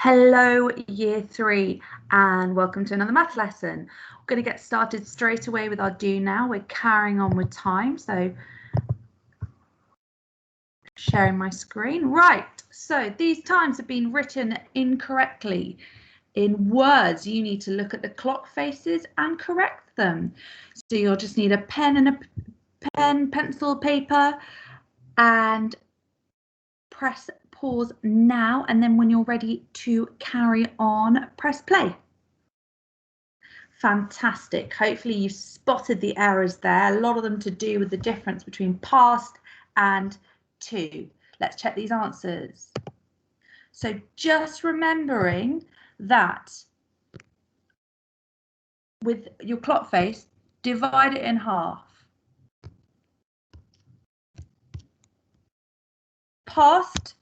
Hello, Year 3, and welcome to another math lesson. We're going to get started straight away with our do now. We're carrying on with time, so sharing my screen. Right, so these times have been written incorrectly. In words, you need to look at the clock faces and correct them. So you'll just need a pen, pencil, paper, and press pause now, and then when you're ready to carry on, press play. Fantastic. Hopefully you've spotted the errors there, a lot of them to do with the difference between past and to. Let's check these answers. So just remembering that with your clock face, divide it in half. Past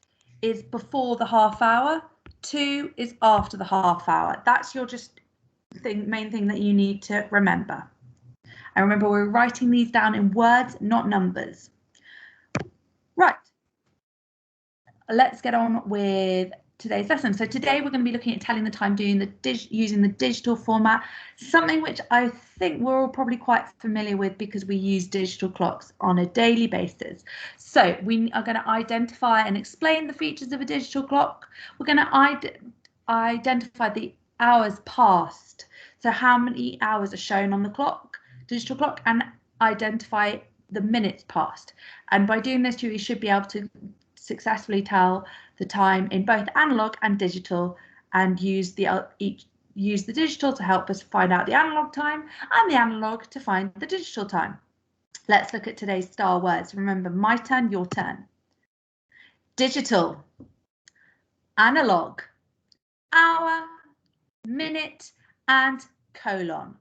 is before the half hour, to is after the half hour. That's your main thing that you need to remember. And remember, we're writing these down in words, not numbers. Right, let's get on with today's lesson. So today we're going to be looking at telling the time using the digital format, something which I think we're all probably quite familiar with because we use digital clocks on a daily basis. So we are going to identify and explain the features of a digital clock. We're going to identify the hours past, so how many hours are shown on the digital clock, and identify the minutes past. And by doing this, you should be able to successfully tell the time in both analog and digital, and use the digital to help us find out the analog time and the analog to find the digital time. Let's look at today's star words. Remember, my turn, your turn. Digital, analog, hour, minute, and colon.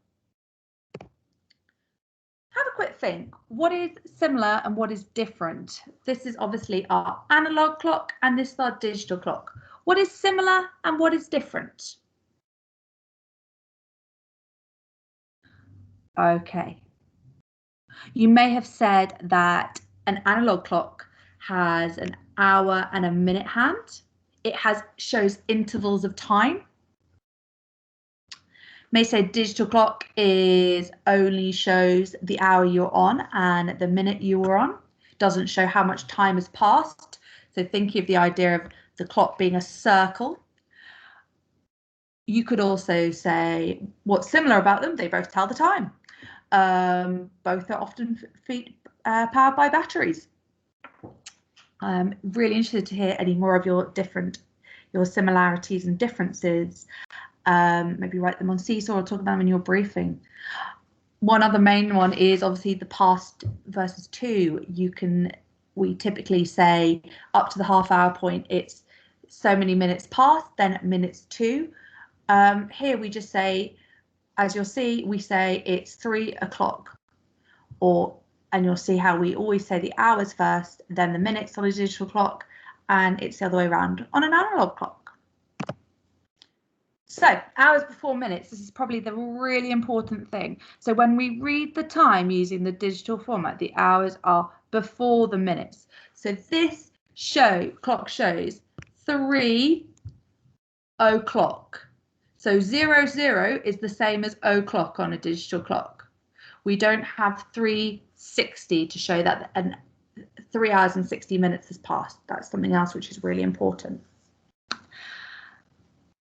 Have a quick think. What is similar and what is different? This is obviously our analog clock and this is our digital clock. What is similar and what is different? Okay. You may have said that an analog clock has an hour and a minute hand. It shows intervals of time. May say digital clock only shows the hour you're on and the minute you were on. Doesn't show how much time has passed. So thinking of the idea of the clock being a circle. You could also say what's similar about them, they both tell the time. Both are often powered by batteries. I'm really interested to hear any more of your similarities and differences. Maybe write them on Seesaw or talk about them in your briefing. One other main one is obviously the past versus to. We typically say up to the half hour point, it's so many minutes past, then minutes to. Here we just say, as you'll see, we say it's 3 o'clock, and you'll see how we always say the hours first, then the minutes on a digital clock, and it's the other way around on an analog clock. So hours before minutes, this is probably the really important thing. So when we read the time using the digital format, the hours are before the minutes. So this clock shows 3 o'clock. So 00 is the same as o'clock on a digital clock. We don't have 3:60 to show that 3 hours and 60 minutes has passed. That's something else which is really important.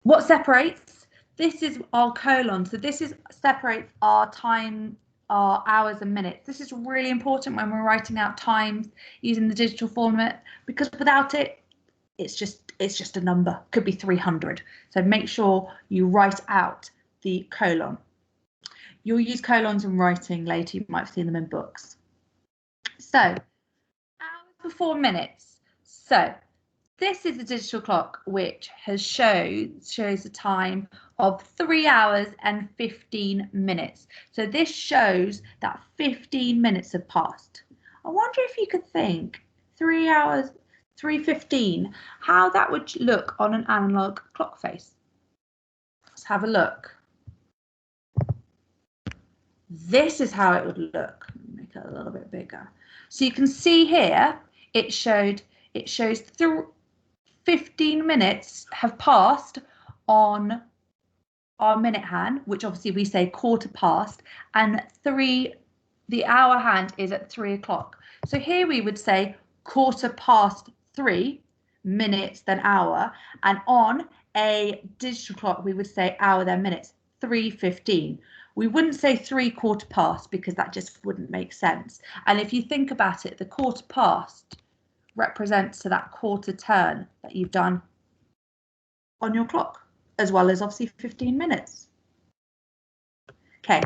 What separates? This is our colon. So this separates our time, our hours and minutes. This is really important when we're writing out times using the digital format, because without it, it's just a number. Could be 300. So make sure you write out the colon. You'll use colons in writing later. You might have seen them in books. So hours before minutes. So this is a digital clock which shows a time of 3 hours and 15 minutes. So this shows that 15 minutes have passed. I wonder if you could think 3 hours, 3:15, how that would look on an analog clock face. Let's have a look. This is how it would look. Make it a little bit bigger. So you can see here it shows 15 minutes have passed on our minute hand, which obviously we say quarter past, and the hour hand is at 3 o'clock. So here we would say quarter past 3 minutes then hour, and on a digital clock we would say hour then minutes, 3:15. We wouldn't say 3/4 past because that just wouldn't make sense. And if you think about it, the quarter past represents to that quarter turn that you've done on your clock, as well as obviously 15 minutes. Okay,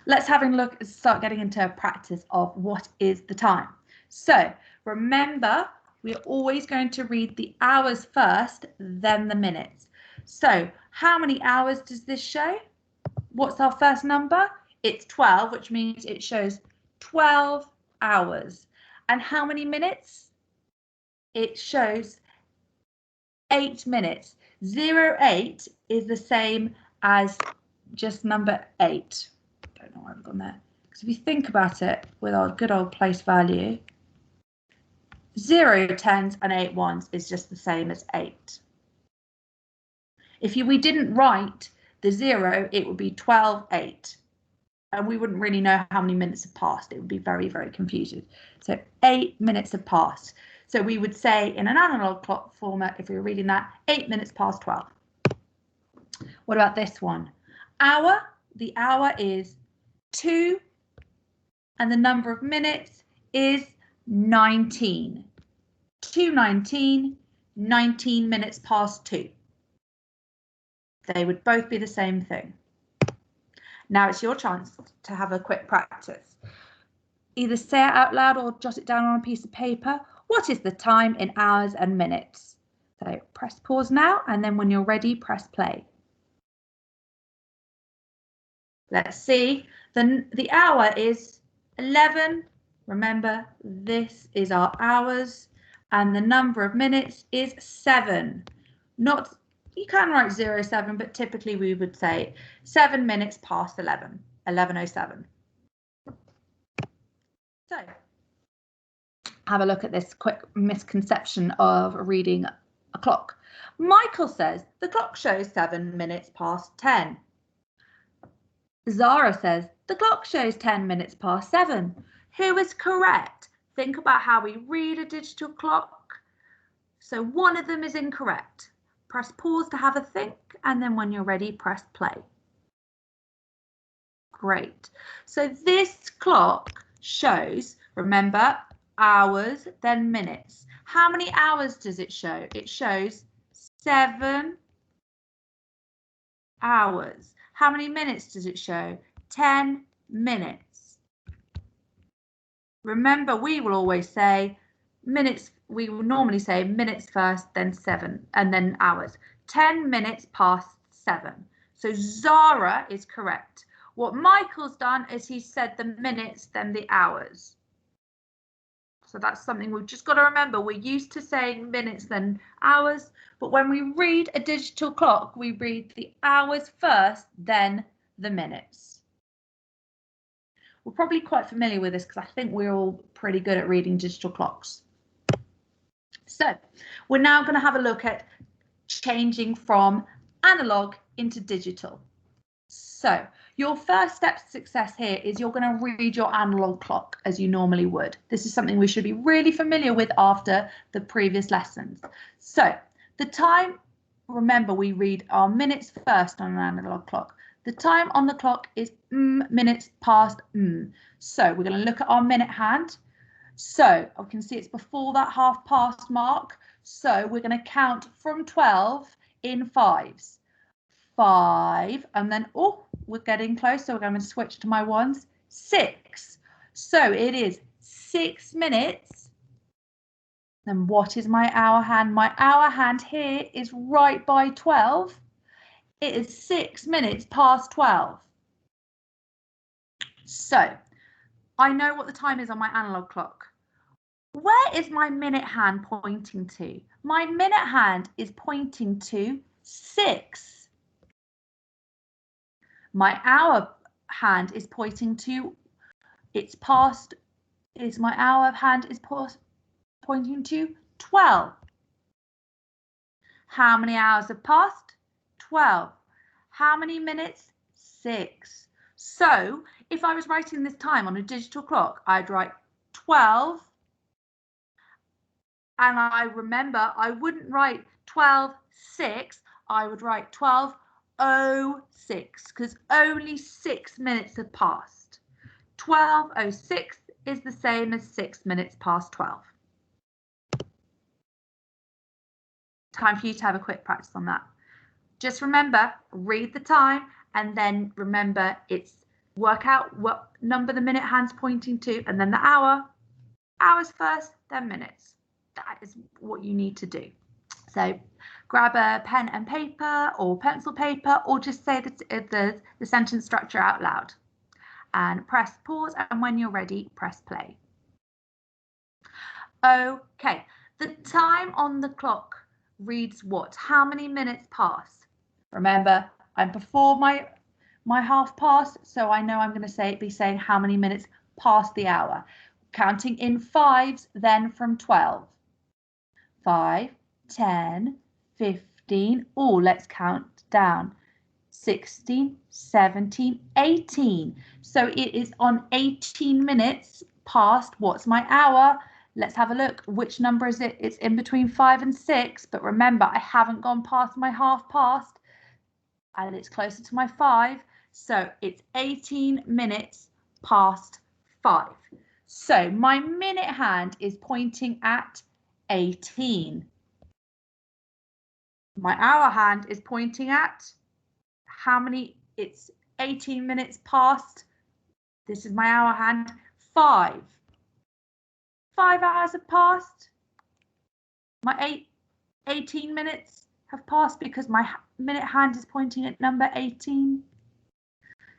let's have a look and start getting into a practice of what is the time. So remember, we're always going to read the hours first, then the minutes. So how many hours does this show? What's our first number? It's 12, which means it shows 12 hours. And how many minutes? It shows 8 minutes. 08 is the same as just number 8. Don't know why I've gone there. Because if you think about it with our good old place value, 0 tens and 8 ones is just the same as 8. If we didn't write the 0, it would be 12, 8. And we wouldn't really know how many minutes have passed. It would be very, very confusing. So 8 minutes have passed. So we would say in an analog clock format, if we were reading that, 8 minutes past 12. What about this one? Hour, the hour is 2, and the number of minutes is 19. 2:19, 19 minutes past 2. They would both be the same thing. Now it's your chance to have a quick practice. Either say it out loud or jot it down on a piece of paper. What is the time in hours and minutes? So press pause now, and then when you're ready, press play. Let's see. The hour is 11. Remember, this is our hours, and the number of minutes is 7. Not, you can write 07, but typically we would say 7 minutes past 11, 11:07. So have a look at this quick misconception of reading a clock. Michael says the clock shows 7 minutes past 10. Zara says the clock shows 10 minutes past 7. Who is correct? Think about how we read a digital clock. So one of them is incorrect. Press pause to have a think, and then when you're ready, press play. Great. So this clock shows, remember, hours, then minutes. How many hours does it show? It shows 7 hours. How many minutes does it show? 10 minutes. Remember, we will always say minutes. We will normally say minutes first, then 7, and then hours. 10 minutes past 7. So Zara is correct. What Michael's done is he said the minutes, then the hours. So that's something we've just got to remember. We're used to saying minutes, then hours, but when we read a digital clock, we read the hours first, then the minutes. We're probably quite familiar with this because I think we're all pretty good at reading digital clocks. So we're now going to have a look at changing from analog into digital. So your first step to success here is you're going to read your analog clock as you normally would. This is something we should be really familiar with after the previous lessons. So the time, remember, we read our minutes first on an analog clock. The time on the clock is minutes past. So we're going to look at our minute hand. So I can see it's before that half past mark. So we're going to count from 12 in 5s. 5, and then, oh, we're getting close, so we're going to switch to my ones. 6. So it is 6 minutes. Then what is my hour hand? My hour hand here is right by 12. It is 6 minutes past 12. So I know what the time is on my analog clock. Where is my minute hand pointing to? My minute hand is pointing to 6. My hour hand is pointing to, it's past, my hour hand is pointing to 12. How many hours have passed? 12. How many minutes? 6. So if I was writing this time on a digital clock, I'd write 12. And I remember I wouldn't write 12:06. I would write 12:06 because only 6 minutes have passed. 12:06 is the same as 6 minutes past 12. Time for you to have a quick practice on that. Just remember, read the time and then remember work out what number the minute hand's pointing to and then the hour. Hours first, then minutes. That is what you need to do. So grab a pen and paper or pencil paper or just say the sentence structure out loud and press pause, and when you're ready, press play. Okay, the time on the clock reads what? How many minutes pass? Remember, I'm before my half past, so I know I'm going to be saying how many minutes past the hour. Counting in 5s, then from 12. 5, 10, 15. Oh, let's count down. 16, 17, 18. So it is on 18 minutes past. What's my hour? Let's have a look. Which number is it? It's in between 5 and 6. But remember, I haven't gone past my half past. And it's closer to my 5. So it's 18 minutes past 5. So my minute hand is pointing at 18. My hour hand is pointing at how many? It's 18 minutes past. This is my hour hand. 5. 5 hours have passed. My 18 minutes have passed because my minute hand is pointing at number 18.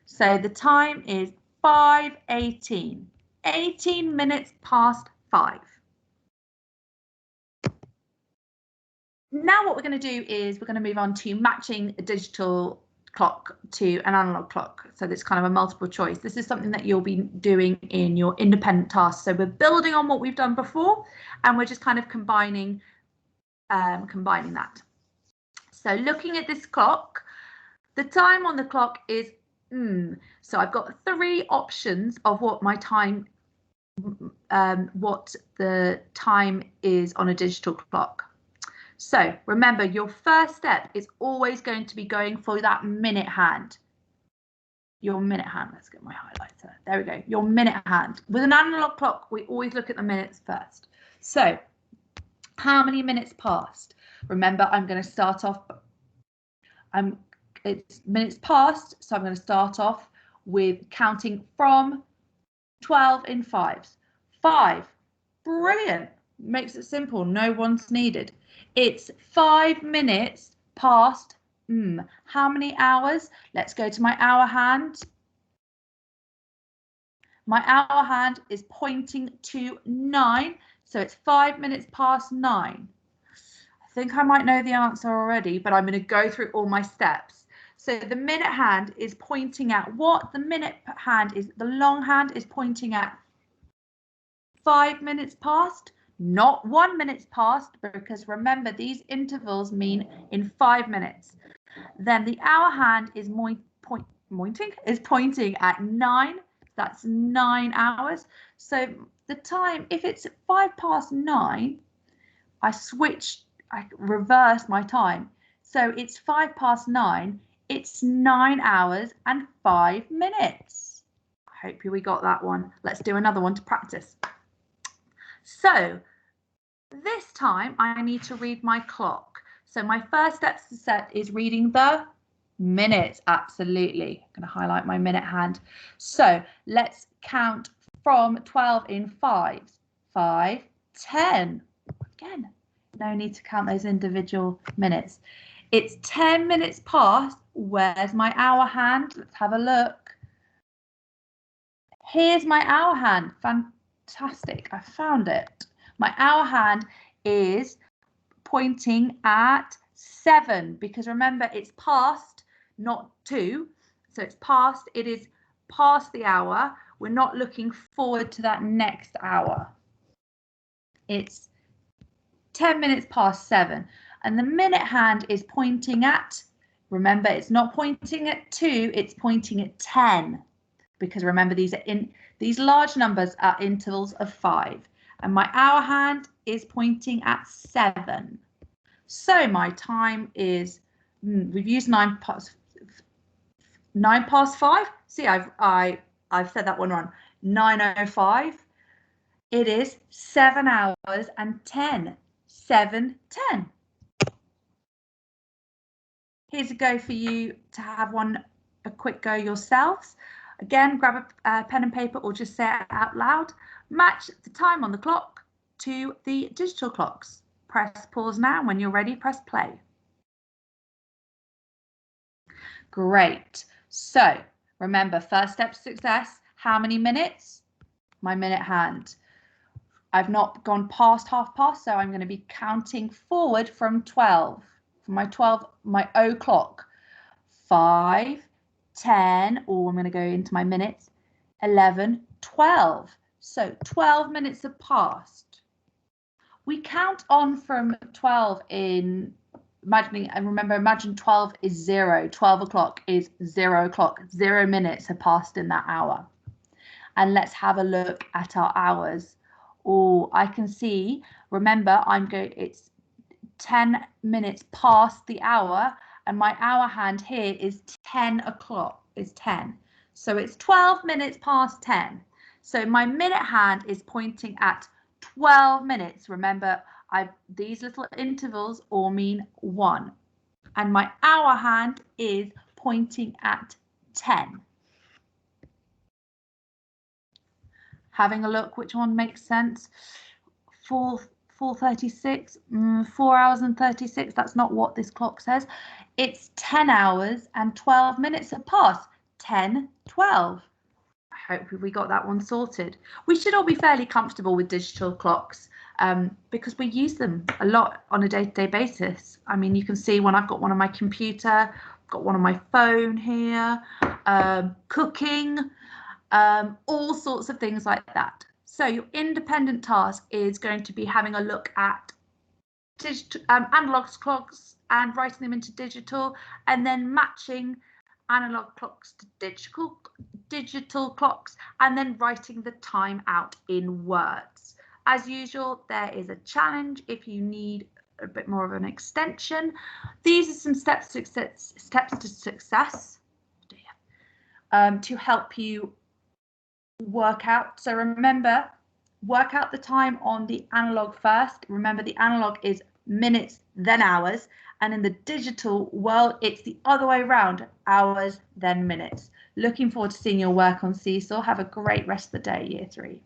So the time is 5:18. 18 minutes past 5. Now what we're going to do is we're going to move on to matching a digital clock to an analog clock. So it's kind of a multiple choice. This is something that you'll be doing in your independent tasks. So we're building on what we've done before, and we're just kind of combining that. So looking at this clock, the time on the clock is so I've got 3 options of what my time, what the time is on a digital clock. So remember, your first step is always going to be going for that minute hand. Your minute hand. Let's get my highlighter. There we go. Your minute hand. With an analog clock, we always look at the minutes first. So how many minutes passed? Remember, I'm going to start off. It's minutes past, so I'm going to start off with counting from 12 in 5s. 5. Brilliant. Makes it simple. No one's needed. It's 5 minutes past. How many hours? Let's go to my hour hand. My hour hand is pointing to 9, so it's 5 minutes past 9. I think I might know the answer already, but I'm going to go through all my steps. So the minute hand is pointing at what? The minute hand is, the long hand is pointing at 5 minutes past, not 1 minute past, because remember these intervals mean in 5 minutes. Then the hour hand is pointing at 9. That's 9 hours. So the time, if it's 5 past 9, I reverse my time. So it's 5 past 9. It's 9 hours and 5 minutes. I hope we got that one. Let's do another one to practice. So this time I need to read my clock. So my first step to set is reading the minutes. Absolutely. I'm going to highlight my minute hand. So let's count from 12 in 5s. 5, 10. Again, no need to count those individual minutes. It's 10 minutes past. Where's my hour hand? Let's have a look. Here's my hour hand. Fantastic. I found it. My hour hand is pointing at 7 because remember it's past, not 2. So it's past. It is past the hour. We're not looking forward to that next hour. It's 10 minutes past 7. And the minute hand is pointing at, remember, it's not pointing at 2, it's pointing at 10. Because remember, these large numbers are intervals of 5. And my hour hand is pointing at 7. So my time is, we've used 9 past 5. See, I've said that one wrong. 9:05. It is 7 hours and 10. 7:10. Here's a go for you to have a quick go yourselves. Again, grab a pen and paper or just say it out loud. Match the time on the clock to the digital clocks. Press pause now. When you're ready, press play. Great. So remember, first step to success, how many minutes? My minute hand. I've not gone past half past, so I'm going to be counting forward from 12. For my O clock. 5, 10, or I'm going to go into my minutes, 11, 12. So 12 minutes have passed. We count on from 12 in imagining, and remember, imagine 12 is 0. 12 o'clock is 0 o'clock. 0 minutes have passed in that hour. And let's have a look at our hours. Oh, I can see, remember, it's 10 minutes past the hour, and my hour hand here is 10 o'clock, is 10. So it's 12 minutes past 10. So my minute hand is pointing at 12 minutes. Remember, these little intervals all mean 1. And my hour hand is pointing at 10. Having a look, which one makes sense? 4:36, 4 hours and 36. That's not what this clock says. It's 10 hours and 12 minutes have passed. 10, 12. I hope we got that one sorted. We should all be fairly comfortable with digital clocks because we use them a lot on a day-to-day basis. I mean, you can see when I've got one on my computer, I've got one on my phone here, cooking, all sorts of things like that. So your independent task is going to be having a look at analog clocks and writing them into digital, and then matching analog clocks to digital clocks, and then writing the time out in words. As usual, there is a challenge if you need a bit more of an extension. These are some steps to success to help you work out. So remember, work out the time on the analog first. Remember, the analog is minutes, then hours. And in the digital world, it's the other way around, hours, then minutes. Looking forward to seeing your work on Seesaw. Have a great rest of the day, Year 3.